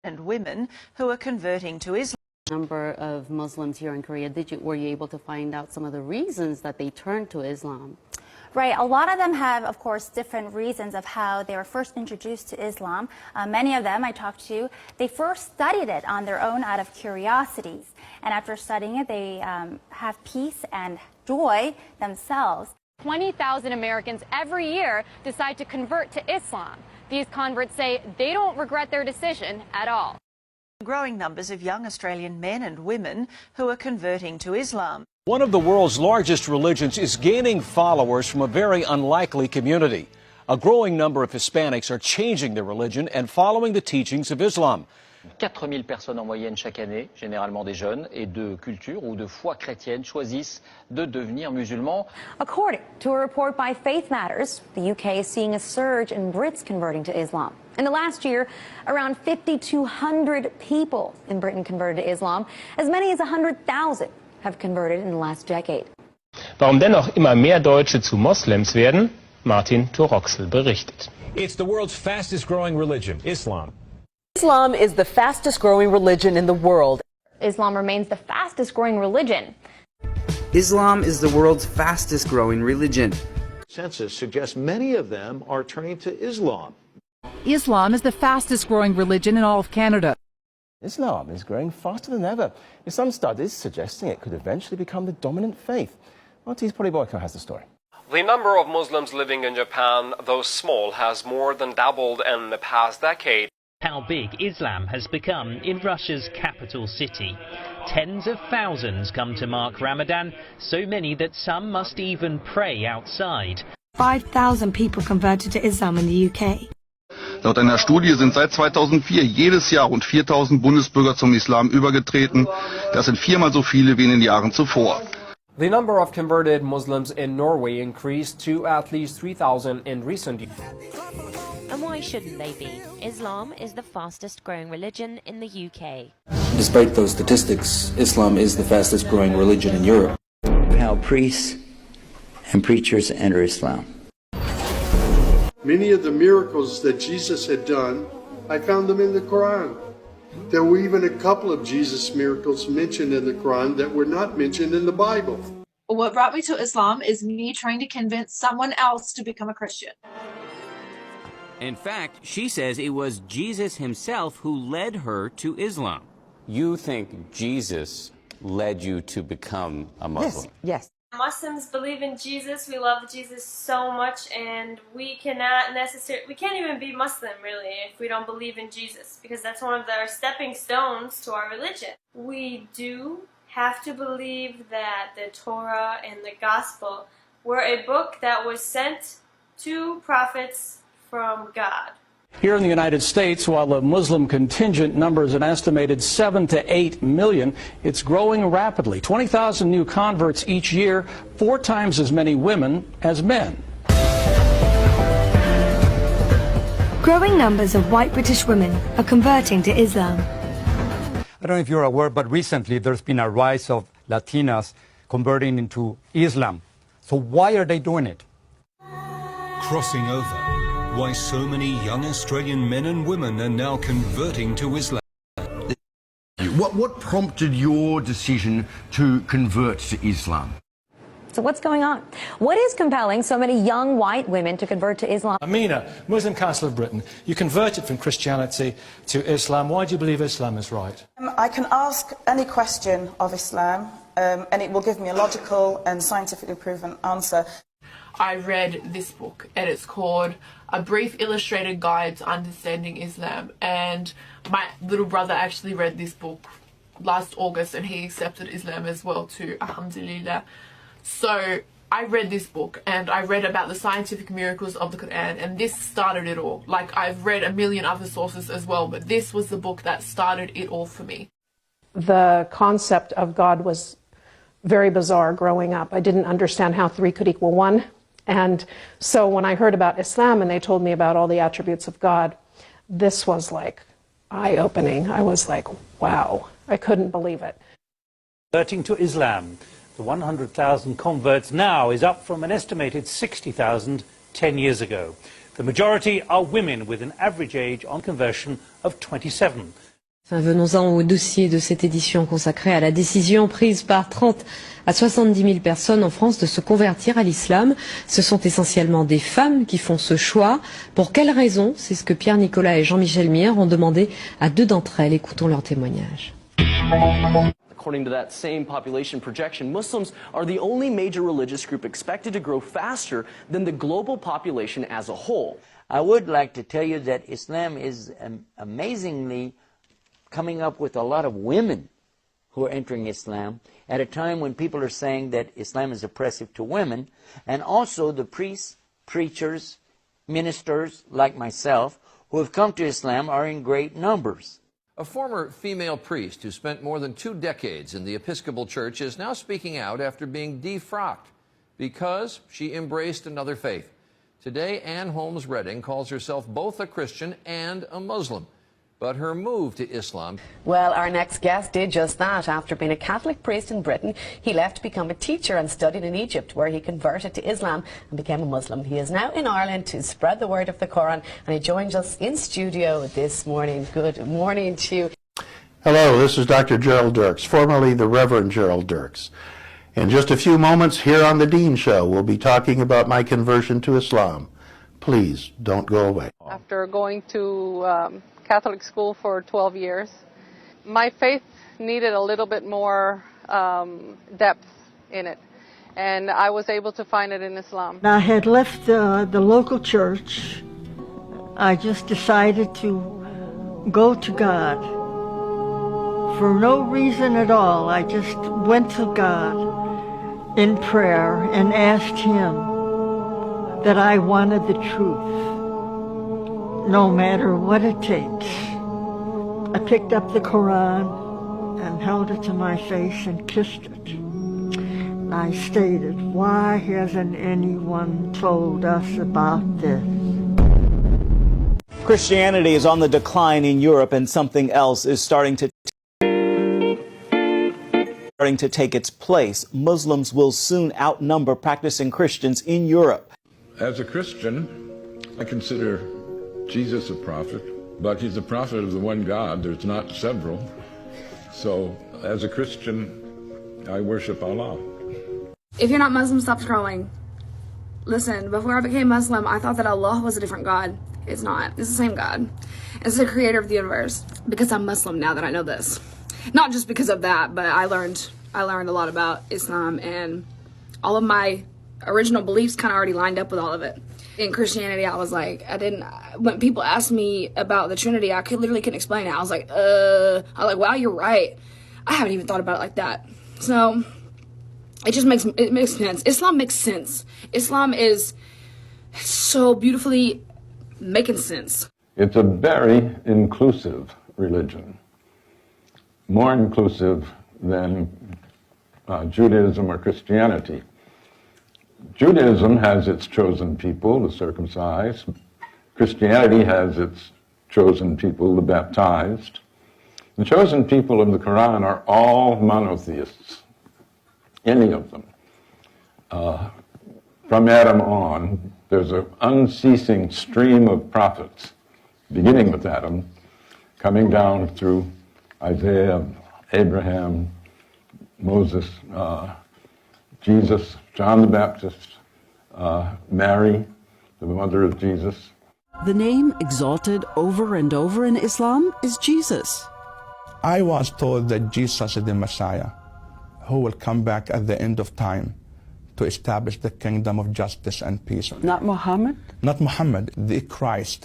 and women who are converting to Islam. Number of Muslims here in Korea, were you able to find out some of the reasons that they turned to Islam? Right. A lot of them have, of course, different reasons of how they were first introduced to Islam. Many of them I talked to, they first studied it on their own out of curiosities. And after studying it, they have peace and joy themselves. 20,000 Americans every year decide to convert to Islam. These converts say they don't regret their decision at all. Growing numbers of young Australian men and women who are converting to Islam. One of the world's largest religions is gaining followers from a very unlikely community. A growing number of Hispanics are changing their religion and following the teachings of Islam. 4000 personnes en moyenne chaque année, généralement des jeunes et de culture ou de foi chrétienne, choisissent de devenir musulmans. According to a report by Faith Matters, the UK is seeing a surge in Brits converting to Islam. In the last year, around 5,200 people in Britain converted to Islam. As many as 100,000 have converted in the last decade. Warum dennoch immer mehr Deutsche zu Moslems werden? Martin Toroxel berichtet. It's the world's fastest growing religion, Islam. Islam is the fastest growing religion in the world. Islam remains the fastest growing religion. Islam is the world's fastest growing religion. Census suggests many of them are turning to Islam. Islam is the fastest growing religion in all of Canada. Islam is growing faster than ever, with some studies suggesting it could eventually become the dominant faith. RT's Polly Boyko has the story. The number of Muslims living in Japan, though small, has more than doubled in the past decade. How big Islam has become in Russia's capital city. Tens of thousands come to mark Ramadan, so many that some must even pray outside. 5,000 people converted to Islam in the UK. Laut einer Studie sind seit 2004 jedes Jahr rund 4.000 Bundesbürger zum Islam übergetreten. Das sind viermal so viele wie in den Jahren zuvor. The number of converted Muslims in Norway increased to at least 3,000 in recent years. And why shouldn't they be? Islam is the fastest growing religion in the UK. Despite those statistics, Islam is the fastest growing religion in Europe. How priests and preachers enter Islam. Many of the miracles that Jesus had done, I found them in the Quran. There were even a couple of Jesus miracles mentioned in the Quran that were not mentioned in the Bible. What brought me to Islam is me trying to convince someone else to become a Christian. In fact, she says it was Jesus himself who led her to Islam. You think Jesus led you to become a Muslim? Yes. Muslims believe in Jesus. We love Jesus so much, and we can't even be Muslim really if we don't believe in Jesus, because that's one of our stepping stones to our religion. We do have to believe that the Torah and the Gospel were a book that was sent to prophets from God. Here in the United States, while the Muslim contingent numbers an estimated 7 to 8 million, it's growing rapidly. 20,000 new converts each year, 4 times as many women as men. Growing numbers of white British women are converting to Islam. I don't know if you're aware, but recently there's been a rise of Latinas converting into Islam. So why are they doing it? Crossing over. Why so many young Australian men and women are now converting to Islam. What prompted your decision to convert to Islam? So what's going on? What is compelling so many young white women to convert to Islam? Amina, Muslim Council of Britain, you converted from Christianity to Islam. Why do you believe Islam is right? I can ask any question of Islam and it will give me a logical and scientifically proven answer. I read this book, and it's called A Brief Illustrated Guide to Understanding Islam, and my little brother actually read this book last August, and he accepted Islam as well too, alhamdulillah. So I read this book, and I read about the scientific miracles of the Quran, and this started it all. Like, I've read a million other sources as well, but this was the book that started it all for me. The concept of God was very bizarre growing up. I didn't understand how 3 could equal 1. And so when I heard about Islam and they told me about all the attributes of God, this was like eye-opening. I was like, wow, I couldn't believe it. Converting to Islam, the 100,000 converts now is up from an estimated 60,000 10 years ago. The majority are women with an average age on conversion of 27. Venons-en au dossier de cette édition consacrée à la décision prise par 30 à 70 000 personnes en France de se convertir à l'islam. Ce sont essentiellement des femmes qui font ce choix. Pour quelles raisons? C'est ce que Pierre Nicolas et Jean-Michel Mier ont demandé à 2 d'entre elles. Écoutons leur témoignage. According to that same population projection, Muslims are the only major religious group expected to grow faster than the global population as a whole. I would like to tell you that Islam is amazingly coming up with a lot of women who are entering Islam at a time when people are saying that Islam is oppressive to women, and also the priests, preachers, ministers like myself who have come to Islam are in great numbers. A former female priest who spent more than 2 decades in the Episcopal Church is now speaking out after being defrocked because she embraced another faith. Today, Ann Holmes Redding calls herself both a Christian and a Muslim. But her move to Islam... Well, our next guest did just that. After being a Catholic priest in Britain, he left to become a teacher and studied in Egypt, where he converted to Islam and became a Muslim. He is now in Ireland to spread the word of the Quran, and he joins us in studio this morning. Good morning to you. Hello, this is Dr. Gerald Dirks, formerly the Reverend Gerald Dirks. In just a few moments here on The Dean Show, we'll be talking about my conversion to Islam. Please don't go away. After going to Catholic school for 12 years, my faith needed a little bit more depth in it, and I was able to find it in Islam. I had left the local church. I just decided to go to God for no reason at all. I just went to God in prayer and asked Him that I wanted the truth, no matter what it takes. I picked up the Quran and held it to my face and kissed it. And I stated, why hasn't anyone told us about this? Christianity is on the decline in Europe, and something else is starting to take its place. Muslims will soon outnumber practicing Christians in Europe. As a Christian, I consider Jesus a prophet, but he's a prophet of the one God. There's not several. So as a Christian, I worship Allah. If you're not Muslim, stop scrolling. Listen, before I became Muslim, I thought that Allah was a different God. It's not. It's the same God. It's the creator of the universe. Because I'm Muslim now that I know this. Not just because of that, but I learned a lot about Islam, and all of my original beliefs kind of already lined up with all of it. In Christianity, I was like, when people asked me about the Trinity, I literally couldn't explain it. I was like, wow, you're right. I haven't even thought about it like that. So it makes sense. Islam makes sense. Islam is so beautifully making sense. It's a very inclusive religion, more inclusive than Judaism or Christianity. Judaism has its chosen people, the circumcised. Christianity has its chosen people, the baptized. The chosen people of the Quran are all monotheists, any of them. From Adam on, there's an unceasing stream of prophets, beginning with Adam, coming down through Isaiah, Abraham, Moses, Jesus, John the Baptist, Mary, the mother of Jesus. The name exalted over and over in Islam is Jesus. I was told that Jesus is the Messiah, who will come back at the end of time to establish the kingdom of justice and peace. Not Muhammad? Not Muhammad, the Christ,